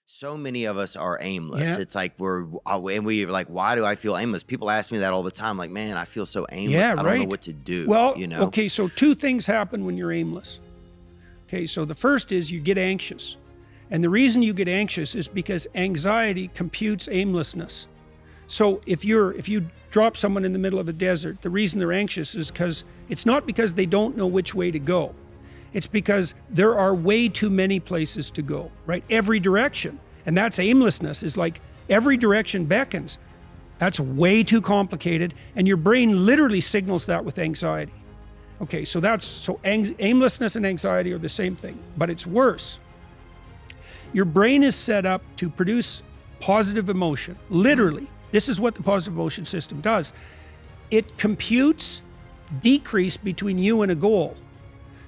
So many of us are aimless. Yeah. It's like we're like, why do I feel aimless? People ask me that all the time. Like, man, I feel so aimless. Yeah, I don't know right. what to do. Well, you know? okay, so two things happen when you're aimless. Okay, so the first is you get anxious. And the reason you get anxious is because anxiety computes aimlessness. So if you drop someone in the middle of a desert, the reason they're anxious is because it's not because they don't know which way to go. It's because there are way too many places to go, right? Every direction. And that's aimlessness, is like every direction beckons. That's way too complicated. And your brain literally signals that with anxiety. Okay, so aimlessness and anxiety are the same thing, but it's worse. Your brain is set up to produce positive emotion. Literally, this is what the positive emotion system does. It computes decrease between you and a goal.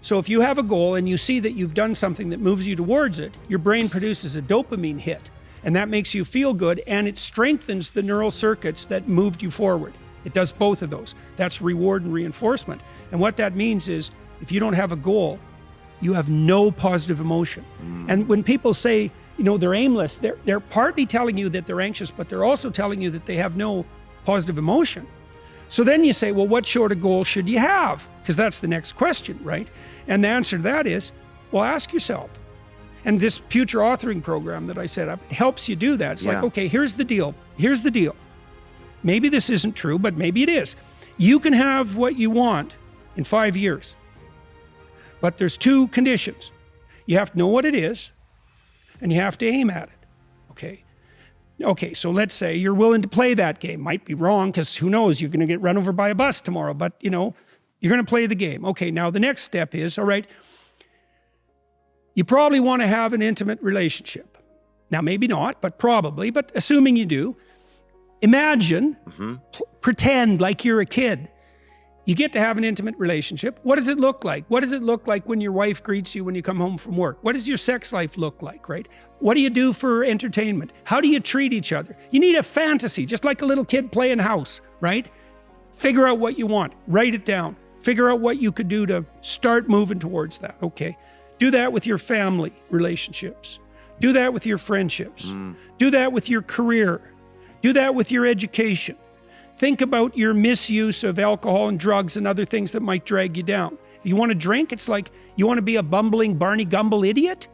So if you have a goal and you see that you've done something that moves you towards it, your brain produces a dopamine hit, and that makes you feel good, and it strengthens the neural circuits that moved you forward. It does both of those. That's reward and reinforcement. And what that means is, if you don't have a goal, you have no positive emotion. And when people say, they're aimless, they're partly telling you that they're anxious, but they're also telling you that they have no positive emotion. So then you say, well, what sort of goal should you have? Because that's the next question, right? And the answer to that is, well, ask yourself. And this future authoring program that I set up, it helps you do that. It's like, okay, here's the deal. Here's the deal. Maybe this isn't true, but maybe it is. You can have what you want in 5 years. But there's two conditions. You have to know what it is, and you have to aim at it, okay? Okay, so let's say you're willing to play that game. Might be wrong, because who knows, you're going to get run over by a bus tomorrow, but you're going to play the game. Okay, now the next step is, all right, you probably want to have an intimate relationship. Now, maybe not, but probably, but assuming you do, imagine, pretend like you're a kid. You get to have an intimate relationship. What does it look like? What does it look like when your wife greets you when you come home from work? What does your sex life look like, right? What do you do for entertainment? How do you treat each other? You need a fantasy, just like a little kid playing house, right? Figure out what you want. Write it down. Figure out what you could do to start moving towards that, okay? Do that with your family relationships. Do that with your friendships. Do that with your career. Do that with your education. Think about your misuse of alcohol and drugs and other things that might drag you down. If you want to drink, it's like, you want to be a bumbling Barney Gumble idiot?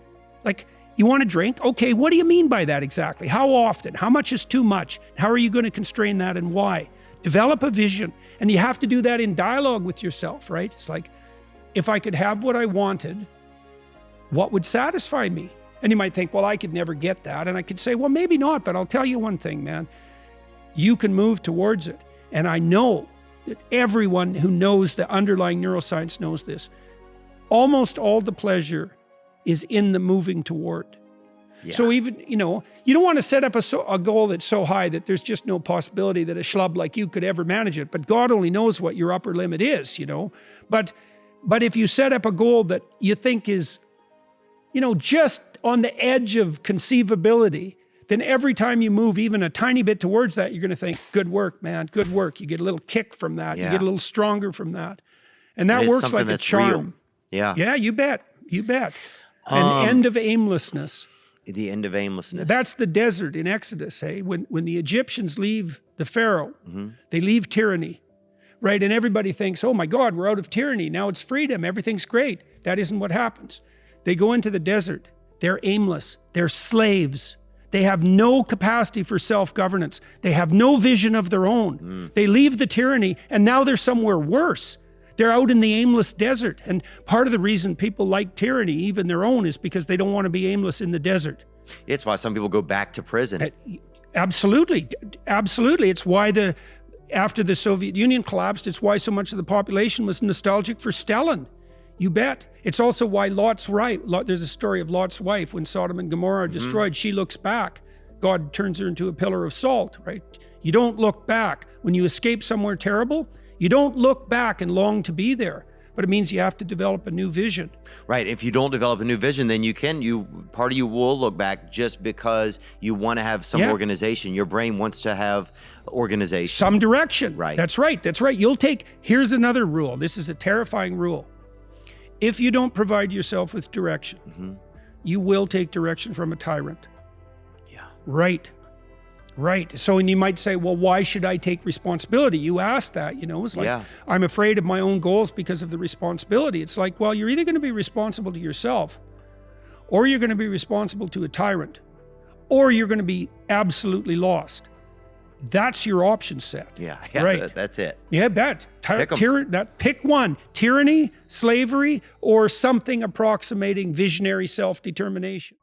Like, you want to drink? Okay, what do you mean by that exactly? How often? How much is too much? How are you going to constrain that, and why? Develop a vision, and you have to do that in dialogue with yourself, right? It's like, if I could have what I wanted, what would satisfy me? And you might think, well, I could never get that. And I could say, well, maybe not, but I'll tell you one thing, man. You can move towards it. And I know that everyone who knows the underlying neuroscience knows this. Almost all the pleasure is in the moving toward. Yeah. So even, you don't want to set up a goal that's so high that there's just no possibility that a schlub like you could ever manage it. But God only knows what your upper limit is, But if you set up a goal that you think is, just on the edge of conceivability, then every time you move even a tiny bit towards that, you're going to think, good work, man, good work. You get a little kick from that. You get a little stronger from that. And that works like a charm. Real. Yeah, you bet. An end of aimlessness. The end of aimlessness. That's the desert in Exodus, hey? When the Egyptians leave the Pharaoh, they leave tyranny, right? And everybody thinks, oh my God, we're out of tyranny. Now it's freedom. Everything's great. That isn't what happens. They go into the desert. They're aimless. They're slaves. They have no capacity for self-governance. They have no vision of their own. They leave the tyranny, and now they're somewhere worse. They're out in the aimless desert. And part of the reason people like tyranny, even their own, is because they don't want to be aimless in the desert. It's why some people go back to prison. Absolutely. Absolutely. It's why after the Soviet Union collapsed, it's why so much of the population was nostalgic for Stalin. You bet. It's also why there's a story of Lot's wife. When Sodom and Gomorrah are destroyed, she looks back. God turns her into a pillar of salt, right? You don't look back. When you escape somewhere terrible, you don't look back and long to be there. But it means you have to develop a new vision. Right. If you don't develop a new vision, then part of you will look back just because you want to have some organization. Your brain wants to have organization. Some direction. Right. That's right. Here's another rule. This is a terrifying rule. If you don't provide yourself with direction, you will take direction from a tyrant. Right. Right. So, and you might say, well, why should I take responsibility? You asked that, you know, it's like, I'm afraid of my own goals because of the responsibility. It's like, well, you're either going to be responsible to yourself, or you're going to be responsible to a tyrant, or you're going to be absolutely lost. That's your option set. Yeah, right. That's it. Yeah, bet. Pick one: tyranny, slavery, or something approximating visionary self-determination.